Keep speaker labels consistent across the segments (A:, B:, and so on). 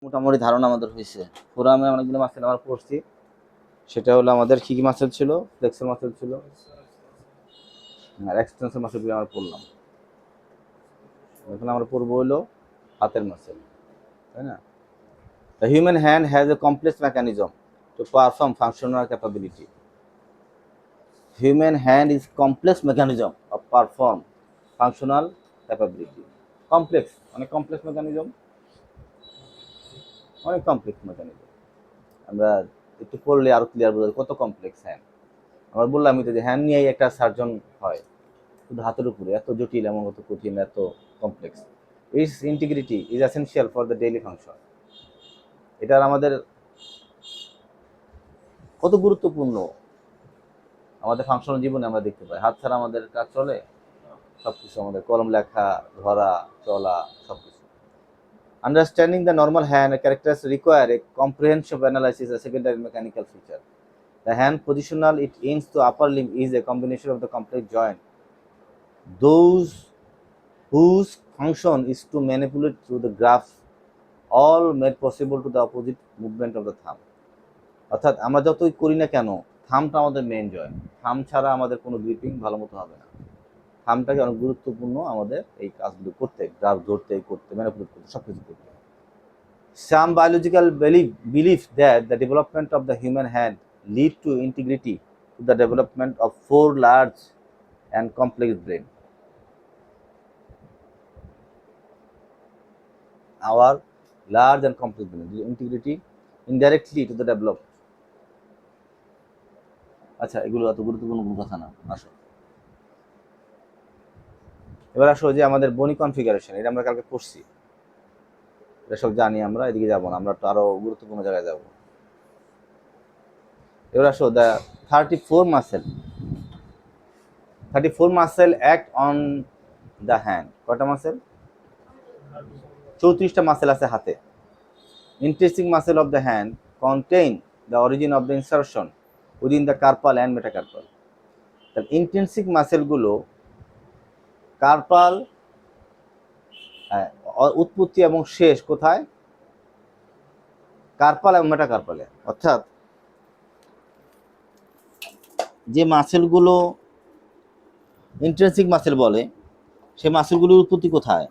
A: মোটামুটি ধারণা আমাদের হয়েছে। ফোরামে অনেকগুলো মাসেল আমরা পড়ছি। সেটা হলো আমাদের কি কি মাসেল ছিল, ফ্লেক্সর মাসেল ছিল আর এক্সটেনশন মাসেলগুলো আমরা পড়লাম। এখন আমরা পড়বো হলো হাতের মাসেল, তাই না? The human hand has a complex mechanism to perform functional capability. Human hand is complex mechanism of perform functional capability. Complex, অনেক কমপ্লেক্স মেকানিজম, অনেক কমপ্লেক্স মেকানিজম। আমরা একটু পড়লে আরো ক্লিয়ার বোঝা কত কমপ্লেক্স হ্যান্ড। আমরা বললাম যে হ্যান্ড নিয়েই একটা সার্জন হয়, শুধু হাতের উপরে, এত জটিল এবং এত কঠিন, এত complex. It's integrity is essential for the daily function. এটার আমাদের কত গুরুত্বপূর্ণ আমাদের ফাংশনাল জীবনে আমরা দেখতে পাই। হাত ছাড়া আমাদের কাজ চলে, সবকিছু আমাদের কলম লেখা, ধরা, চলা, সবকিছু। Understanding the normal hand characteristics require a comprehensive analysis of secondary mechanical feature. The hand positional it ends to upper limb is a combination of the complex joint, those whose function is to manipulate through the graphs, all made possible to the opposite movement of the thumb. অর্থাৎ আমরা যতই করি না কেন, থামটা আমাদের main joint. থাম ছাড়া আমাদের কোনো গ্রিপিং ভালো মতো হবে না। থামটাকে অনেক গুরুত্বপূর্ণ আমাদের এই কাজগুলো করতে, গ্রাফ ধরতে, করতে, ম্যানিপুলেট করতে, সব কিছু করতে। Some biological belief that the development of the human hand lead to integrity to the development of 4 large and complex brain. Our large and complex brain, the integrity indirectly to the developed. আচ্ছা, এগুলো এত গুরুত্বপূর্ণ কোনো কথা না। আসো এবার আসো যে আমাদের বনি কনফিগারেশন, এটা আমরা কালকে পড়ছি, এটা সব জানি আমরা, এদিকে যাবো না, আমরা তো আরো গুরুত্বপূর্ণ জায়গায় যাবো। এবার আসো the 34 muscle act on the hand. কয়টা মাসেল? 34টা মাসেল আছে হাতে। Interesting muscle of the hand contain the origin of the insertion within the carpal and metacarpal. তাহলে ইন্টেন্সিক মাসেলগুলো কার্পাল উৎপত্তি এবং শেষ কোথায়? কার্পাল এবং মেটাকার্পালে। অর্থাৎ যে মাসেলগুলো ইন্ট্রিনসিক মাসেল বলে, সেই মাসেলগুলোর উৎপত্তি কোথায়?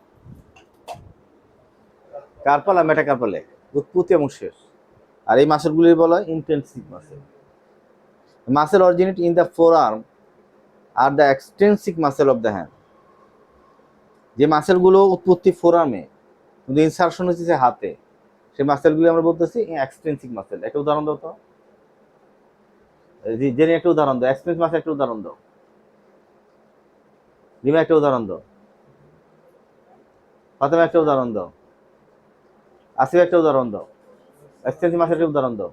A: কার্পাল আর মেটাকার্পালে, উৎপত্তি এবং শেষ। আর এই মাসেলগুলির বলা হয় intrinsic muscle. Muscle originate in the forearm আর the extrinsic muscle of the hand. যে মাসেলগুলো উৎপত্তি ফোর আর্মে কিন্তু ইনসারশন হচ্ছে হাতে, সেই মাসেলগুলি আমরা বলতেছি এক্সটেন্সিক মাসেল। একটা উদাহরণ দাও তো, জেনে একটা উদাহরণ দাও, এক্সটেন্সিক মাসেল একটা উদাহরণ দাও। রিমা একটা উদাহরণ দাও, ফাতেমা একটা উদাহরণ দাও, আসিফ একটা উদাহরণ দাও। এক্সটেন্সিভ মাসেল একটা উদাহরণ দাও।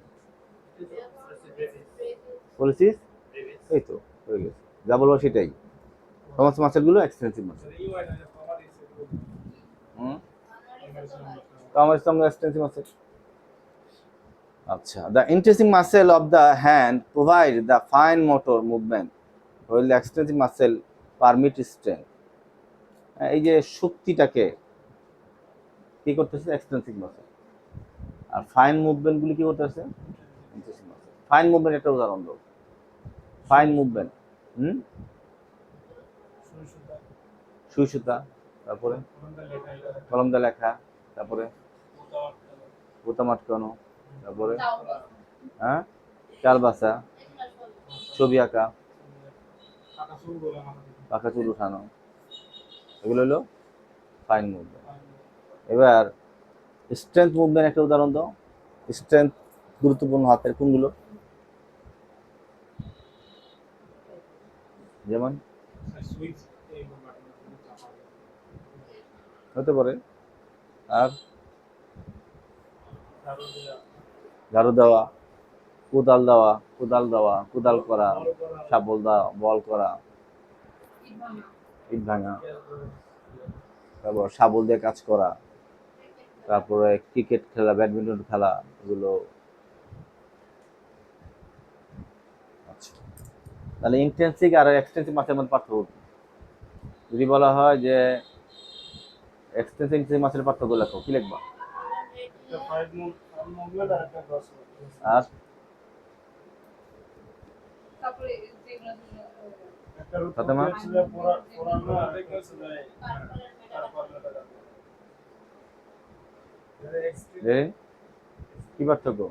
A: বলেছিস? এই তো হয়ে গেছে, যা বলবো সেটাই। সমস্ত মাসেলগুলো এক্সটেন্সিভ মাসেল। আমার সঙ্গে এক্সটেন্সিভ মাসেল। আচ্ছা, the intrinsic muscle of the hand provide the fine motor movement while the extrinsic muscle permit strength. এই যে শক্তিটাকে কি করতেছে? Extensive muscle. আর ফাইন মুভমেন্ট গুলি কি করতেছে? Intrinsic muscle. ফাইন মুভমেন্ট একটা উদাহরণ দাও। ফাইন মুভমেন্ট, সুই সুতা, তারপরে কলম দিয়ে লেখা, তারপরে বোতাম আটকানো, তারপরে হ্যাঁ চাল বাসা, ছবি আঁকা, পাখা চুল উঠানো, এগুলো হলো ফাইন মুভমেন্ট। এবার স্ট্রেংথ মুভমেন্ট একটা উদাহরণ দাও। স্ট্রেংথ গুরুত্বপূর্ণ হাতের কোনগুলো? যেমন হতে পারে, আর ঝাড়ু দেওয়া, কোদাল দেওয়া, কোদাল করা, শাবল দেওয়া, বল করা, ইট ভাঙা, তারপর শাবল দিয়ে কাজ করা, তারপরে ক্রিকেট খেলা, ব্যাডমিন্টন খেলা, এগুলো। আচ্ছা, তাহলে ইন্টেন্সিক আর এক্সটেন্সিভ মাসের মধ্যে পার্থক্য। যদি বলা হয় যে এক্সটেন্সিভ মাসের পার্থক্য লেখো, কি লিখবা? আর ফাতেমা কি পার্থক্য?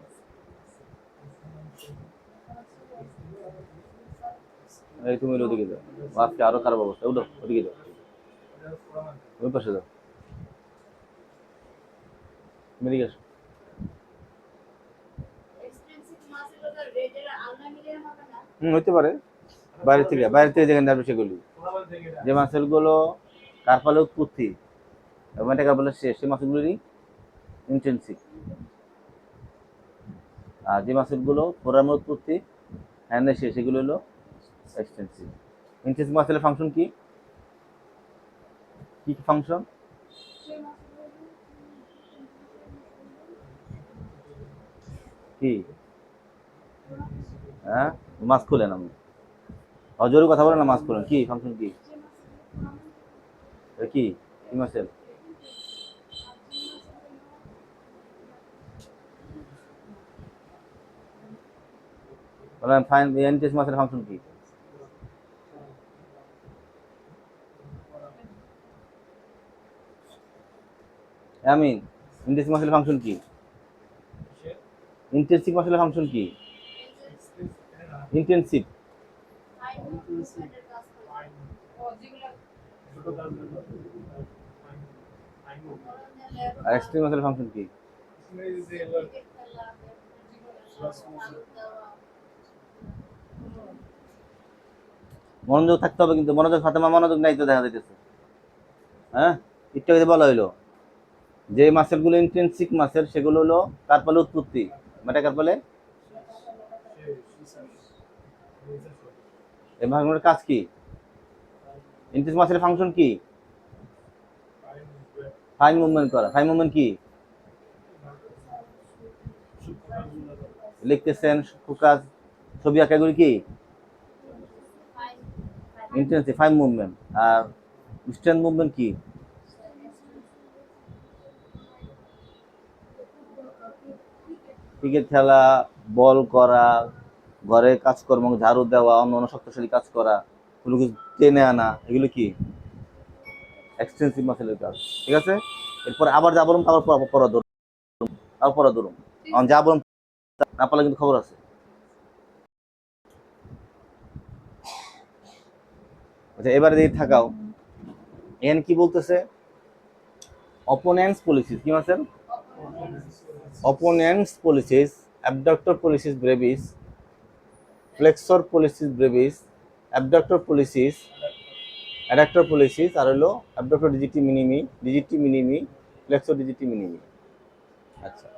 A: এই তুমি ওদিকে যাও, আজকে আরো খারাপ অবস্থা, উঠো ওদিকে যাও, ওই পাশে যাও, মেদিকে আসো। হইতে পারে বাইরে থেকে যেখানে আসবে সেগুলি, যে মাসেলগুলো কার্পালে উৎপত্তি এবং এটা কার্পালে শেষ, সেই মাসেলগুলোরই ইন্টেন্সিভ। আর যে মাসেলগুলো ফোরামের উৎপত্তি হ্যান্ডের শেষ, সেগুলো হলো এক্সটেন্সিভ। ইন্টেন্সিভ মাসেলের ফাংশন কি কি ফাংশন? কি হ্যাঁ, মাস খুলেন, আমি অজোরে কথা বলেন না, মাস খুলেন, কি ফাংশন, কি কি কি মাসেল? বলেন ফাইন ইন্টেন্সিভ মাসেলের ফাংশন কি? আমি ইন্টেন্সিভ মাসেলের ফাংশন কি? ইন্টেন্সিভ মাসেলের ফাংশন কি? ইন্টেন্সিভ আর এক্সট্রিম মাসেলের ফাংশন কি? মনোযোগ থাকতে হবে কিন্তু, মনোযোগ ফাতেমা, মনোযোগ নাই তো দেখা যাইতেছে। হ্যাঁ, একটু আগে বলা হইলো যে মাসেলগুলো ইন্টেন্সিভ মাসেল সেগুলো হলো কার্পালে উৎপত্তি, মেটাকার্পালে এই ভাগগুলোর কাজ কি? ইন্টেন্সিভ মাসেলের ফাংশন কি? ফাইন মুভমেন্ট করা। ফাইন মুভমেন্ট কি লিখতেছেন? কাজ, ছবি আঁকা, এগুলি কি ইন্টেন্সিভ ফাইন মুভমেন্ট। আর স্ট্রেন্থ মুভমেন্ট কি? ক্রিকেট খেলা, বল করা, ঘরে কাজকর্ম, ঝাড়ু দেওয়া, অন্য অন্য শক্তিশালী কাজ করা, এগুলো কিছু টেনে আনা, এগুলো কি এক্সটেন্সিভ মাসেলের কাজ। ঠিক আছে, এরপরে আবার যা বলুন আবার পড়া ধরুন, আবার পড়া ধরুন, যা বলুন না পারলে কিন্তু খবর আছে। আচ্ছা, এবারে দিয়ে থাকাও এন কি বলতেছে? অপোনেন্টস পলিসিস, কি muscle? Opponens pollicis, abductor pollicis brevis, flexor pollicis brevis, abductor pollicis, adductor pollicis, আর হলো অ্যাবডাক্টর ডিজিটি মিনিমি, ফ্লেক্সর ডিজিটি মিনিমি। আচ্ছা,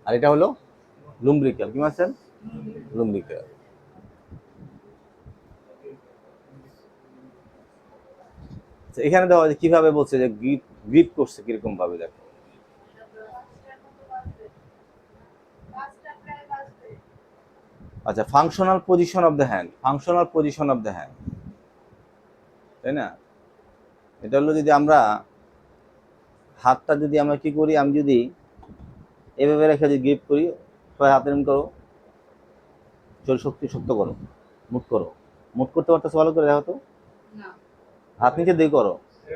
A: আর এটা হলো লুম্ব্রিক্যাল, কি মাসেল? লুম্ব্রিক্যাল। এখানে দেওয়া কিভাবে বলছে যে গ্রিপ করছে কিরকম ভাবে, দেখো। আচ্ছা, functional position of the hand, functional position of the hand, তাই না? এটা হলো যদি আমরা হাতটা যদি আমরা কি করি, আমি যদি এভাবে রেখে যদি গ্রিপ করি, সবাই হাতে এরকম করো, শরীর শক্ত করো, মুট করো, মুট করতে পারতেছো ভালো করে, দেখো তো, হাত নিচে দিয়ে করো।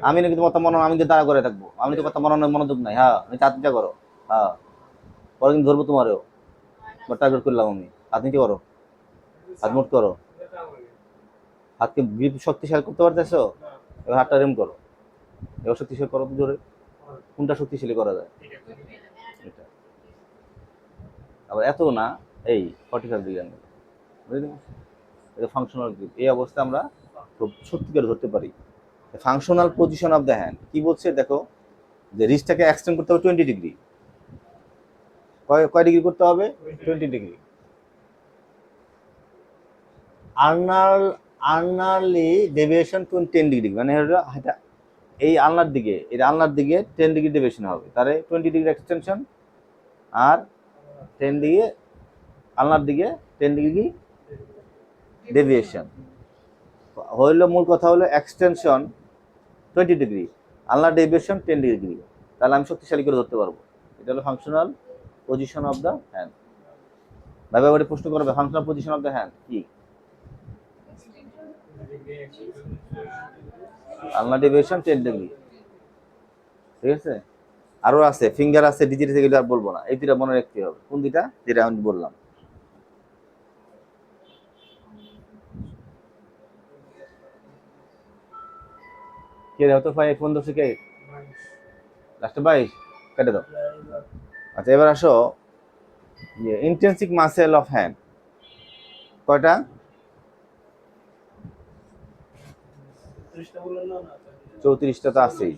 A: আমি নাকি তোমার মনে, আমি তো দাঁড়া করে থাকবো, আমি তো কথা মনোযোগ নাই। হ্যাঁ, আমি চারটা করো। হ্যাঁ, পরে কিন্তু ধরবো তোমারও, টার্গেট করলাম আমি। হাত নিচে করো, হাত মুট করো, হাতকে গ্রিপ শক্তিশালী করতে পারতেছো, এবার হাতটা রেম করো, এবার শক্তিশালী করো তো জোরে। কোনটা শক্তিশালী করা যায়? এটা। আবার এত না, এই 45 ডিগ্রি অ্যাঙ্গেল, বুঝলি? এটা ফাংশনাল গ্রিপ। এই অবস্থায় আমরা খুব সত্যিকার ধরতে পারি। Functional position of the hand কি বলছে দেখো, যে রিস্টটাকে এক্সটেন্ড করতে হবে 20 ডিগ্রি। কয় ডিগ্রি করতে হবে? 20 ডিগ্রি। আর্নারলি ডেভিয়েশন 10 ডিগ্রি, মানে এই আলনার দিকে, এই আলনার দিকে 10 ডিগ্রি ডেভিয়েশন হবে, তাহলে 20 ডিগ্রি এক্সটেনশন আর 10 ডিগ্রি আলনার দিকে 10 ডিগ্রি ডেভিয়েশন হইলো। মূল কথা হলো এক্সটেনশন 20 ডিগ্রি, আনলার ডেভিয়েশন 10 ডিগ্রি, তাহলে আমি শক্তিশালী করে ধরতে পারবো। এটা হলো functional position of the hand. ভাবে ওটা প্রশ্ন করবে functional position of the hand কি? আনলার ডেভিয়েশন 10 ডিগ্রি। ঠিক আছে, আরো আছে, ফিঙ্গার আছে, ডিজিট থেকে আর বলবো না, এই দুইটা মনে রাখতে হবে। কোন দুইটা? যেটা আমি বললাম। কে দাও তো ভাই, ফোন দোষে কে? লাস্টে 22 কেটে দাও। আচ্ছা এবার আসো, ইন্টেন্সিক মাসেল অফ হ্যান্ড কয়টা? 34টা তো আছেই।